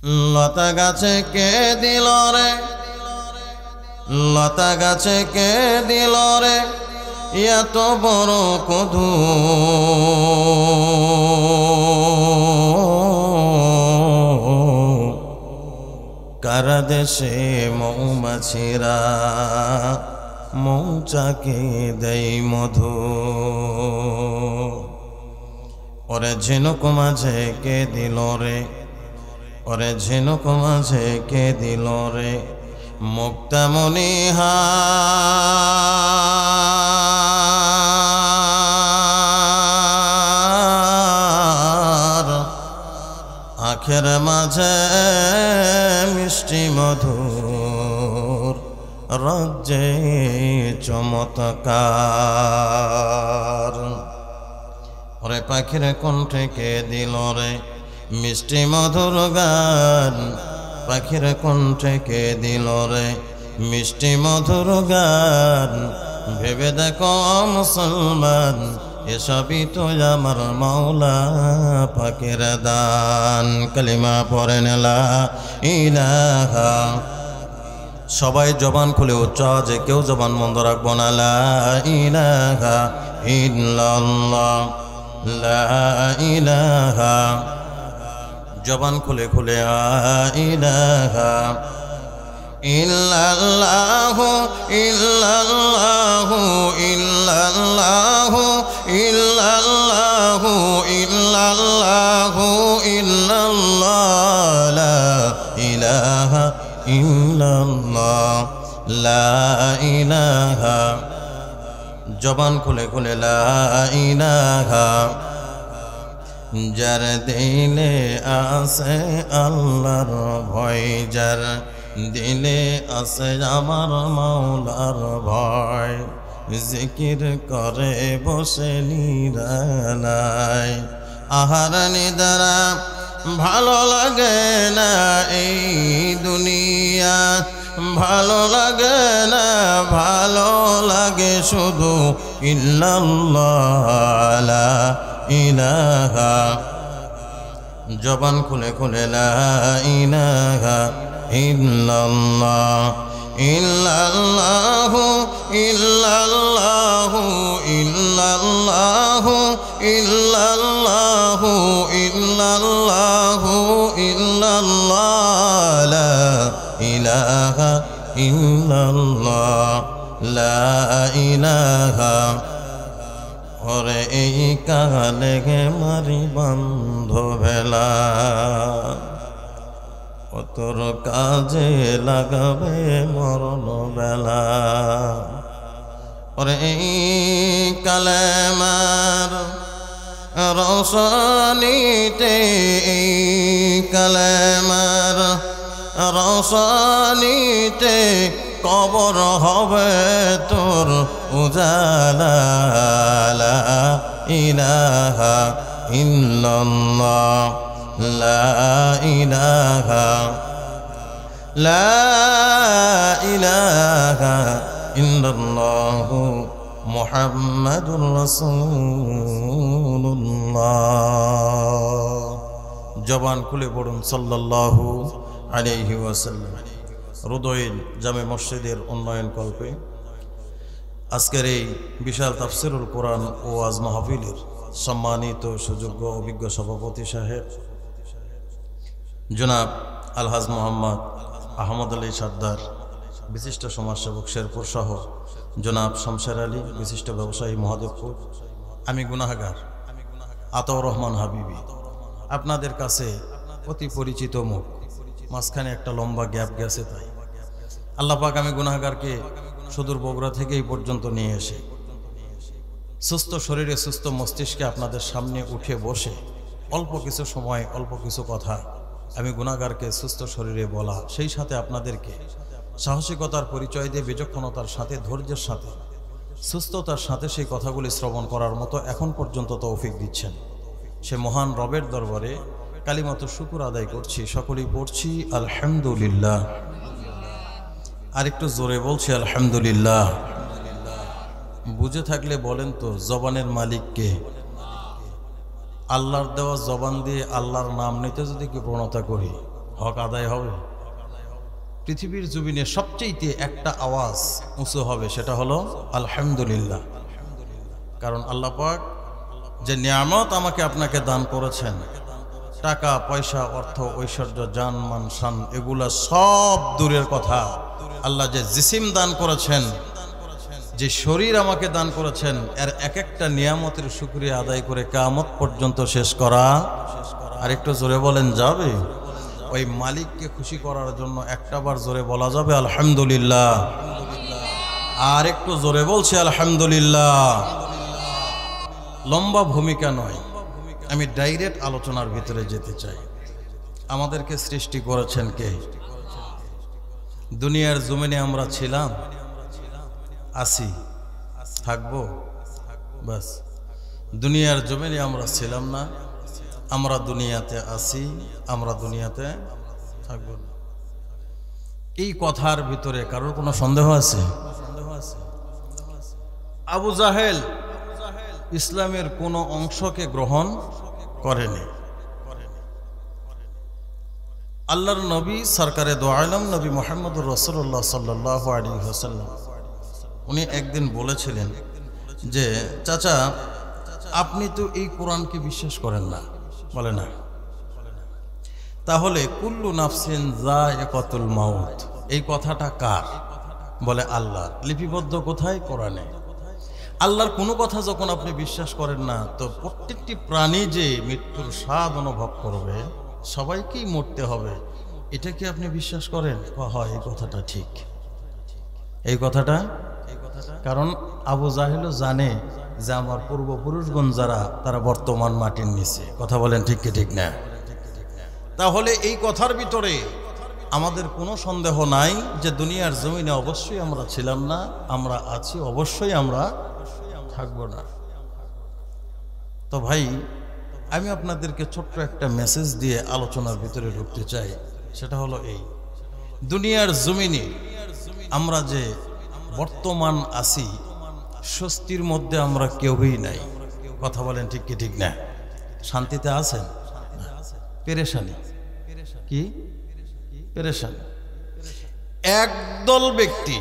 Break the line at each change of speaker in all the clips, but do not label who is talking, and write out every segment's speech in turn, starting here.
লতা গাছে কে দিল রে, লতা গাছে কে দিল রে এত বড় কধু। কারা দেশে মৌমাছিরা মৌচাকে দেয় মধু। ওরে ঝিনুক মাঝে কে দিল রে, ওরে ঝিনুক মাঝে কে দিল রে মুক্তামণিহার। আখের মাঝে মিষ্টি মধুর রাজ্যে চমৎকার। ওরে পাখির কণ্ঠে কে দিল রে মিষ্টি মধুর গান। পাখির কণ্ঠে কে দিল রে মিষ্টি মধুর গান। ভেবে দেখো মুসলমান এসবই তো আমার মাওলা পাকের দান। কালিমা পড়েন লা ইলাহা। সবাই জবান খুলে উচ্চ যে কেউ জবান বন্ধ রাখবো না। লা ইলাহা ইল্লাল্লাহ, লা ইলাহা। জবান খুলে খুলে লা ইলাহা ইল্লাল্লাহু ইল্লাল্লাহু ইল্লাল্লাহু ইল্লাল্লাহু ইল্লাল্লাহু ইল্লাল্লাহ। লা ইলাহা ইল্লাল্লাহ, লা ইলাহা। জবান খুলে খুলে লা ইলাহা। যার দিলে আছে আল্লাহর ভয়, যার দিলে আছে আমার মাওলার ভয়, জিকির করে বসে নিরালায়। আহার নিদ্রা ভালো লাগে না এই দুনিয়া, ভালো লাগে না, ভালো লাগে শুধু ইল্লাল্লাহ লা ইলাহা। জবান খুলে খুলে লা ইলাহা ইল্লাল্লাহ ইল্লাল্লাহু ইল্লাল্লাহু ইল্লাল্লাহু ইল্লাল্লাহু ইল্লাল্লাহু ইল্লাল্লাহ। লা ইলাহা ইল্লাল্লাহ, লা ইলাহা। ওরে এই কালে গে মারি বন্ধ ভেলা, ও তোর কাজে লাগাবে মরণ বেলা। ওরে এই কালেমার রওশনীতে, এই কালেমার রওশনীতে কবর হবে তোর উজালা। লা ইলাহা ইল্লাল্লাহ, লা ইলাহা, লা ইলাহা ইল্লাল্লাহ মুহাম্মাদুর রাসূলুল্লাহ। জবান খুলে পড়ুন সাল্লাল্লাহু আলাইহি ওয়াসাল্লাম। রুদইল জামে মসজিদের উন্নয়ন কল্পে আজকের এই বিশাল তাফসিরুল কোরআন ও ওয়াজ মাহফিলের সম্মানিত সুযোগ্য অভিজ্ঞ সভাপতি সাহেব জনাব আলহাজ মোহাম্মদ আহমদ আলী সর্দার, বিশিষ্ট সমাজসেবক শেরপুর সহ জনাব শমশের আলী, বিশিষ্ট ব্যবসায়ী মহাদেবপুর, আমি গুনাহগার আতাউর রহমান হাবিবি, আপনাদের কাছে অতি পরিচিত মুখ। মাঝখানে একটা লম্বা গ্যাপ গেছে, তাই আল্লাহ পাক আমি গুনাহগারকে সুদূর বগুড়া থেকে এই পর্যন্ত নিয়ে এসে সুস্থ শরীরে সুস্থ মস্তিষ্কে আপনাদের সামনে উঠে বসে অল্প কিছু সময় অল্প কিছু কথা আমি গুনাহগারকে সুস্থ শরীরে বলা, সেই সাথে আপনাদেরকে সাহসিকতার পরিচয় দিয়ে বিচক্ষণতার সাথে ধৈর্যের সাথে সুস্থতার সাথে সেই কথাগুলি শ্রবণ করার মতো এখন পর্যন্ত তৌফিক দিচ্ছেন সে মহান রবের দরবারে কালিমাত শুকর আদায় করছি। সকলেই পড়ছি আলহামদুলিল্লাহ। আরেকটু জোরে বলছি আলহামদুলিল্লাহ। বুঝে থাকলে বলেন তো জবানের মালিক কে? আল্লাহর দেওয়া জবান দিয়ে আল্লাহর নাম নিতে যদি কি প্রণতা করি, হক আদায় হবে? পৃথিবীর জমিনে সবচেয়ে একটা আওয়াজ উঁচু হবে, সেটা হলো আলহামদুলিল্লাহ। কারণ আল্লাহ পাক যে নিয়ামত আমাকে আপনাকে দান করেছেন, টাকা পয়সা অর্থ ঐশ্বর্য জান মান শান এগুলা সব দূরের কথা, আল্লাহ যে জিসিম দান করেছেন, যে শরীর আমাকে দান করেছেন, এর এক একটা নিয়ামতের শুকরিয়া আদায় করে কিয়ামত পর্যন্ত শেষ করা। আর একটু জোরে বলেন যাবে? ওই মালিককে খুশি করার জন্য একটাবার জোরে বলা যাবে আলহামদুলিল্লাহ? আর একটু জোরে বলছি আলহামদুলিল্লাহ। লম্বা ভূমিকা নয়, আমি ডাইরেক্ট আলোচনার ভিতরে যেতে চাই। আমাদেরকে সৃষ্টি করেছেন কে? দুনিয়ার জমিনে আমরা ছিলাম, আছি, থাকবো, বাস। দুনিয়ার জমিনে আমরা ছিলাম না, আমরা দুনিয়াতে আছি, আমরা দুনিয়াতে থাকবো না। এই কথার ভিতরে কারোর কোনো সন্দেহ আছে? আবু জাহেল ইসলামের কোনো অংশকে গ্রহণ করেনি। আল্লাহর নবী সরকারে দো আলম নবী মুহাম্মদুর রাসূলুল্লাহ সাল্লাল্লাহু আলাইহি ওয়াসাল্লাম উনি একদিন বলেছিলেন যে চাচা, আপনি তো এই কোরআনকে বিশ্বাস করেন না। বলে না। তাহলে কুল্লু নাফসিন যায়িকাতুল মাউত, এই কথাটা কার? বলে আল্লাহর। লিপিবদ্ধ কোথায়? কোরআনে। আল্লাহর কোনো কথা যখন আপনি বিশ্বাস করেন না, তো প্রত্যেকটি প্রাণী যে মৃত্যুর স্বাদ অনুভব করবে, সবাইকেই মরতে হবে, এটা কি আপনি বিশ্বাস করেন? হয়, এই কথাটা ঠিক, এই কথাটা। কারণ আবু জাহেলও জানে যে আমার পূর্বপুরুষগণ যারা, তারা বর্তমান মাটির নিচে। কথা বলেন ঠিক কি ঠিক না? তাহলে এই কথার ভিতরে আমাদের কোনো সন্দেহ নাই যে দুনিয়ার জমিনে অবশ্যই আমরা ছিলাম না, আমরা আছি, অবশ্যই আমরা থাকবো না। তো ভাই, আমি আপনাদেরকে ছোট্ট একটা মেসেজ দিয়ে আলোচনার ভিতরে ঢুকতে চাই। সেটা হলো এই, দুনিয়ার জমিনে আমরা যে বর্তমান আছি, স্বস্তির মধ্যে আমরা কেউই নাই। কথা বলেন ঠিক কি ঠিক না? শান্তিতে আছেন? পেরেশানি। কি পেরেশানি? একদল ব্যক্তি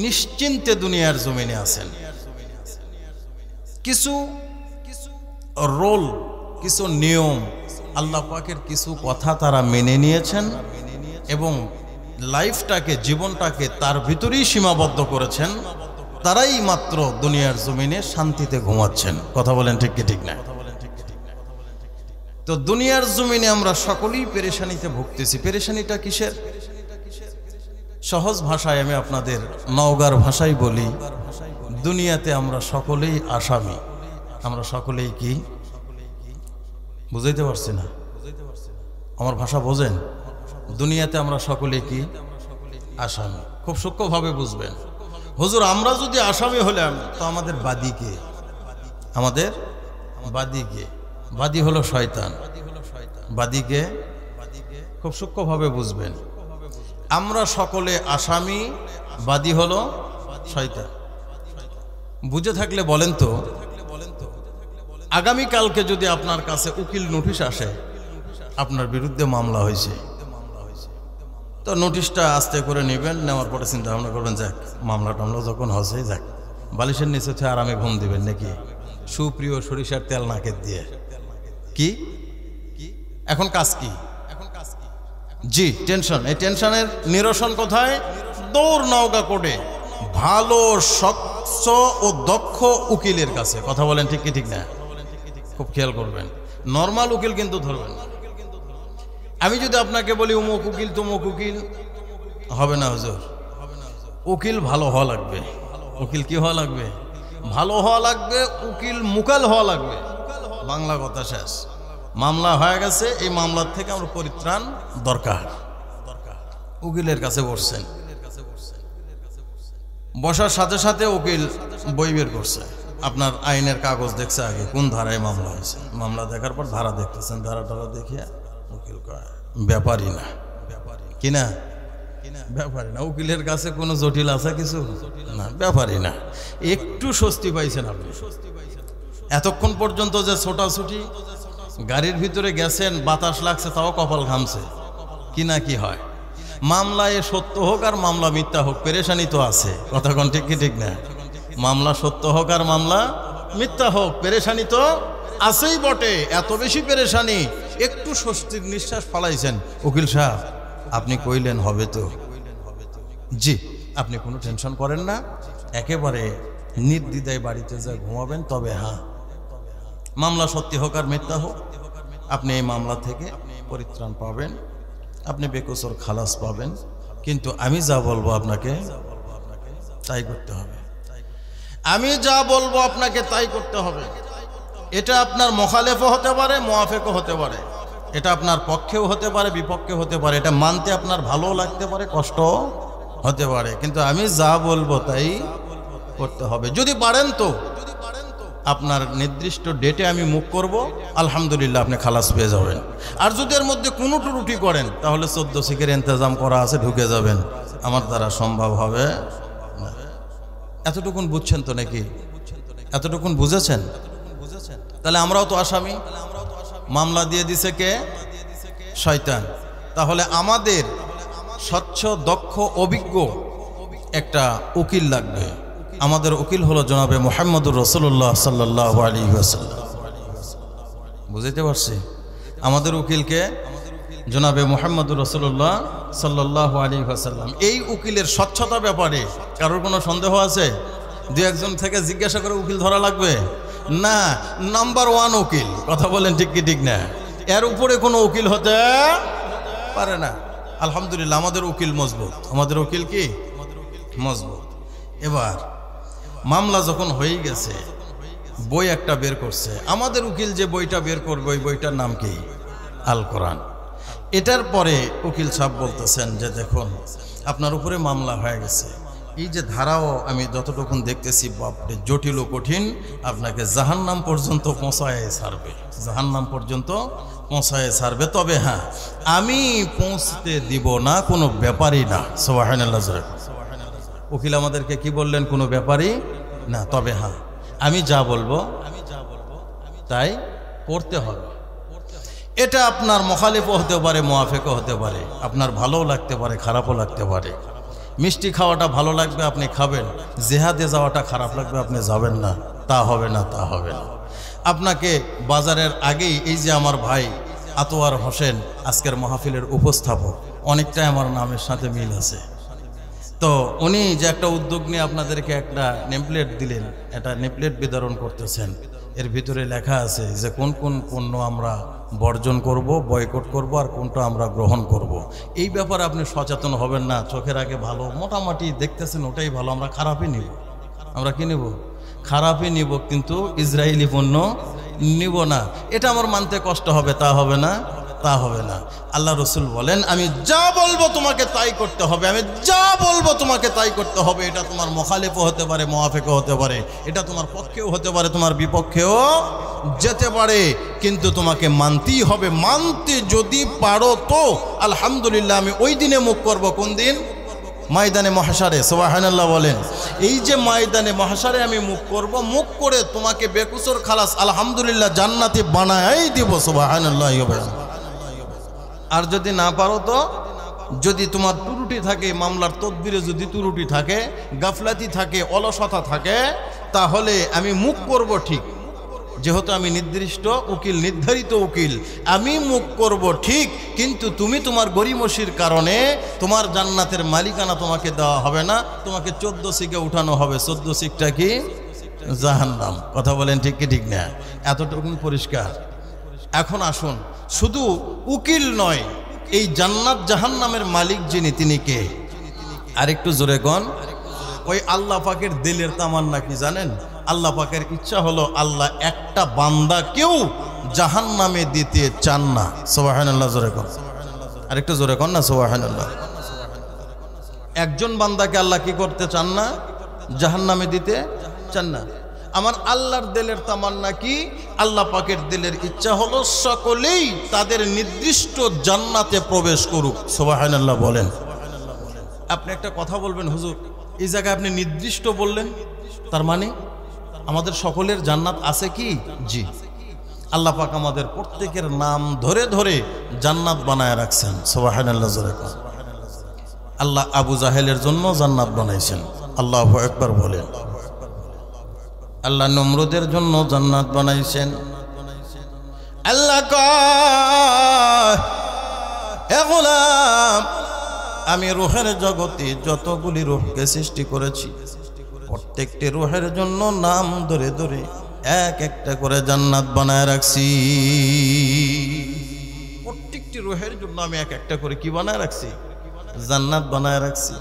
নিশ্চিন্তে দুনিয়ার জমিনে আছেন। কিছু রোল, কিছু নিয়ম, আল্লাহ পাকের কিছু কথা তারা মেনে নিয়েছেন এবং লাইফটাকে, জীবনটাকে তার ভিতরেই সীমাবদ্ধ করেছেন। তারাই মাত্র দুনিয়ার জমিনে শান্তিতে ঘুমাচ্ছেন। কথা বলেন ঠিক কি ঠিক না? তো দুনিয়ার জমিনে আমরা সকলেই পেরেশানিতে ভুগতেছি। পেরেশানিটা কিসের? সহজ ভাষায় আমি আপনাদের নওগাঁর ভাষায় বলি, দুনিয়াতে আমরা সকলেই আসামি। আমরা সকলেই কি? বুঝাইতে পারছি না? আমার ভাষা বোঝেন? দুনিয়াতে আমরা সকলেই কি? আসামি। খুব সূক্ষ্মভাবে বুঝবেন। হুজুর, আমরা যদি আসামি হলাম, তো আমাদের বাদী কে? আমাদের বাদী কে? বাদী হলো শয়তান। বাদী কে? খুব সূক্ষ্মভাবে বুঝবেন। আমরা সকলে আসামি, বাদী হলো শয়তান। বুঝে থাকলে বলেন তো, আগামীকালকে যদি আপনার কাছে উকিল নোটিশ আসে, আপনার বিরুদ্ধে মামলা হয়েছে, তো নোটিশটা আস্তে করে নেবেন। নেওয়ার পরে চিন্তা ভাবনা করবেন, যাক মামলা টামলা যখন হচ্ছে, যাক বালিশের নিচে থেকে আরামে ঘুম দিবেন নাকি? সুপ্রিয় সরিষার তেল নাকের দিয়ে। কি এখন কাজ কি? জি, টেনশন। এই টেনশনের নিরসন কোথায়? দৌড় নওগাঁ কোর্টে ভালো স্বচ্ছ ও দক্ষ উকিলের কাছে। কথা বলেন ঠিক কি ঠিক না? খুব খেয়াল করবেন, নর্মাল উকিল কিন্তু ধরবেন না। আমি যদি আপনাকে বলি অমুক উকিল তমুক উকিল, হবে না হুজুর। উকিল ভালো হওয়া লাগবে। উকিল কি হওয়া লাগবে? ভালো হওয়া লাগবে। উকিল মুকাল হওয়া লাগবে। বাংলা কথা শেষ। মামলা হয়ে গেছে, এই মামলার থেকে আমরা পরিত্রাণ দরকার। উকিলের কাছে বসছেন, বসার সাথে সাথে উকিল বই বের করছে। আপনার আইনের কাগজ দেখছে, আগে কোন ধারায় মামলা হয়েছে। মামলা দেখার পর ধারা দেখতেছেন, ধারা টারা দেখিয়া উকিল কয় ব্যাপারই না। কি না? ব্যাপারই না। উকিলের কাছে কোনো জটিল আছে কিছু না, ব্যাপারই না। একটু স্বস্তি পাইছেন আপনি। এতক্ষণ পর্যন্ত যে ছোটাছুটি, গাড়ির ভিতরে গেছেন, বাতাস লাগছে, তাও কপাল ঘামছে, কি না কি হয়। মামলায় সত্য হোক আর মামলা মিথ্যা হোক, পেরেশানি তো আছে। কথা কোন ঠিক কি ঠিক না? মামলা সত্য হোক আর মামলা মিথ্যা হোক, পেরেশানি তো আছেই বটে। এত বেশি পেরেশানি, একটু স্বস্তির নিঃশ্বাস ফালাইছেন, উকিল সাহেব আপনি কইলেন হবে তো? জি, আপনি কোনো টেনশন করেন না, একেবারে নির্দ্বিধায় বাড়িতে যা ঘুমাবেন। তবে হ্যাঁ, মামলা সত্যি হোক আর মিথ্যা হোক, আপনি এই মামলা থেকে পরিত্রাণ পাবেন, আপনি বেকসুর খালাস পাবেন। কিন্তু আমি যা বলবো আপনাকে তাই করতে হবে। আমি যা বলবো আপনাকে তাই করতে হবে। এটা আপনার মুখালেফও হতে পারে, মুআফিকও হতে পারে, এটা আপনার পক্ষেও হতে পারে, বিপক্ষেও হতে পারে, এটা মানতে আপনার ভালোও লাগতে পারে, কষ্টও হতে পারে, কিন্তু আমি যা বলবো তাই করতে হবে। যদি পারেন তো আপনার নির্দিষ্ট ডেটে আমি মুখ করব, আলহামদুলিল্লাহ আপনি খালাস পেয়ে যাবেন। আর যদি এর মধ্যে কোনো ত্রুটি করেন তাহলে 14 শিখের ইন্তজাম করা আছে, ঢুকে যাবেন, আমার দ্বারা সম্ভব হবে না। এতটুকুন বুঝছেন তো নাকি? এতটুকুন বুঝেছেন? তাহলে আমরাও তো আসামি, মামলা দিয়ে দিছে কে? শয়তান। তাহলে আমাদের স্বচ্ছ, দক্ষ, অভিজ্ঞ একটা উকিল লাগবে। আমাদের উকিল হলো জনাবে মুহাম্মদুর রাসূলুল্লাহ সাল্লাল্লাহু আলাইহি ওয়াসাল্লাম। বুঝতে পারছি? আমাদের উকিলকে জনাবে মুহাম্মদুর রাসূলুল্লাহ সাল্লাল্লাহু আলাইহি ওয়াসাল্লাম। এই উকিলের স্বচ্ছতা ব্যাপারে কারোর কোনো সন্দেহ আছে? দু একজন থেকে জিজ্ঞাসা করে উকিল ধরা লাগবে না। নাম্বার 1 উকিল। কথা বলেন ঠিক কি ঠিক না? এর উপরে কোনো উকিল হতে পারে না। আলহামদুলিল্লাহ আমাদের উকিল মজবুত। আমাদের উকিল কি মজবুত। এবার মামলা যখন হয়ে গেছে, বই একটা বের করছে। আমাদের উকিল যে বইটা বের করবে ওই বইটার নাম কি? আল কোরআন। এটার পরে উকিল সাহেব বলতেছেন যে দেখুন আপনার উপরে মামলা হয়ে গেছে, এই যে ধারাও আমি যতটুকুন দেখতেছি বাপরে জটিল ও কঠিন, আপনাকে জাহান্নাম পর্যন্ত পৌঁছায় ছাড়বে, জাহান্নাম পর্যন্ত পৌঁছায় ছাড়বে। তবে হ্যাঁ, আমি পৌঁছতে দিব না, কোনো ব্যাপারই না। সুবহানাল্লাহ। উকিল আমাদেরকে কি বললেন? কোনো ব্যাপারই না, তবে হ্যাঁ আমি যা বলবো তাই করতে হবে। এটা আপনার মুখালিফও হতে পারে, মুআফিকও হতে পারে, আপনার ভালোও লাগতে পারে, খারাপও লাগতে পারে। মিষ্টি খাওয়াটা ভালো লাগবে, আপনি খাবেন। জিহাদে যাওয়াটা খারাপ লাগবে, আপনি যাবেন না। তা হবে না, তা হবে না। আপনাকে বাজারের আগেই এই যে আমার ভাই আতোয়ার হোসেন আজকের মাহফিলের উপস্থাপক, অনেকটাই আমার নামের সাথে মিল আছে। তো উনি যে একটা উদ্যোগ নিয়ে আপনাদেরকে একটা নেমপ্লেট দিলেন, এটা নেমপ্লেট বিতরণ করতেছেন। এর ভিতরে লেখা আছে যে কোন কোন পণ্য আমরা বর্জন করব, বয়কট করব, আর কোনটা আমরা গ্রহণ করব। এই ব্যাপারে আপনি সচেতন হবেন না। চোখের আগে ভালো মোটামুটি দেখতেছেন, ওটাই ভালো, আমরা খারাপই নিব। আমরা কি নিব? খারাপই নিব, কিন্তু ইসরায়েলি পণ্য নিব না। এটা আমার মানতে কষ্ট হবে, তা হবে না, তা হবে না। আল্লাহ রসুল বলেন আমি যা বলবো তোমাকে তাই করতে হবে, আমি যা বলবো তোমাকে তাই করতে হবে। এটা তোমার মুখালিফও হতে পারে, মুআফিকও হতে পারে, এটা তোমার পক্ষেও হতে পারে, তোমার বিপক্ষেও যেতে পারে, কিন্তু তোমাকে মানতেই হবে। মানতে যদি পারো তো আলহামদুলিল্লাহ আমি ওই দিনে মুখ করব। কোন দিন? ময়দানে মাহশারে। সুবহানাল্লাহ বলেন। এই যে ময়দানে মাহশারে আমি মুখ করব, মুখ করে তোমাকে বেকসুর খালাস আলহামদুলিল্লাহ জান্নাতি বানাই দিব। সুবহানাল্লাহ। আর যদি না পারো তো, যদি তোমার ত্রুটি থাকে, মামলার তদবিরে যদি ত্রুটি থাকে, গাফলাতি থাকে, অলসতা থাকে, তাহলে আমি মুখ করব ঠিক, যেহেতু আমি নির্দিষ্ট উকিল, নির্ধারিত উকিল, আমি মুখ করব ঠিক, কিন্তু তুমি তোমার গরিমসির কারণে তোমার জান্নাতের মালিকানা তোমাকে দেওয়া হবে না, তোমাকে 14 শিখে উঠানো হবে। 14 শিখটা কি? জাহান্নাম। কথা বলেন ঠিক কি ঠিক না? এতটুকু পরিষ্কার। এখন আসুন, শুধু উকিল নয়, এই জান্নাত জাহান্নামের মালিক যিনি, তিনি কে? আরেকটু জোরে কোন? ওই আল্লাহ পাকের দিলের তামান্না কি জানেন? আল্লাহ পাকের ইচ্ছা হলো আল্লাহ একটা বান্দাকেও জাহান্নামে দিতে চান না। সুবহানাল্লাহ। জোরে কোন? আরেকটু জোরে কোন না? সুবহানাল্লাহ। একজন বান্দাকে আল্লাহ কি করতে চান না? জাহান্নামে দিতে চান না। আমার আল্লাহর দিলের তামান্না কি? আল্লাহ পাকের দিলের ইচ্ছা হলো সকলেই তাদের নির্দিষ্ট জান্নাতে প্রবেশ করুক। সুবহানাল্লাহ বলেন। আপনি একটা কথা বলবেন, হুজুর এই জায়গায় আপনি নির্দিষ্ট বললেন, তার মানে আমাদের সকলের জান্নাত আছে কি? জি। আল্লাহ পাক আমাদের প্রত্যেকের নাম ধরে ধরে জান্নাত বানায় রাখছেন। সুবহানাল্লাহ। আল্লাহ আবু জাহেলের জন্য জান্নাত বানাইছেন, আল্লাহু আকবার বলেন। আল্লাহ নমরুদের জন্য জান্নাত বানাইছেন। আল্লাহ কয়, হে গোলাম, আমি রূহের জগতে যতগুলি রূহকে সৃষ্টি করেছি প্রত্যেকটি রূহের জন্য নাম ধরে ধরে এক একটা করে জান্নাত বানায় রাখছি। প্রত্যেকটি রূহের জন্য আমি এক একটা করে কি বানায় রাখছি? জান্নাত বানায় রাখছি।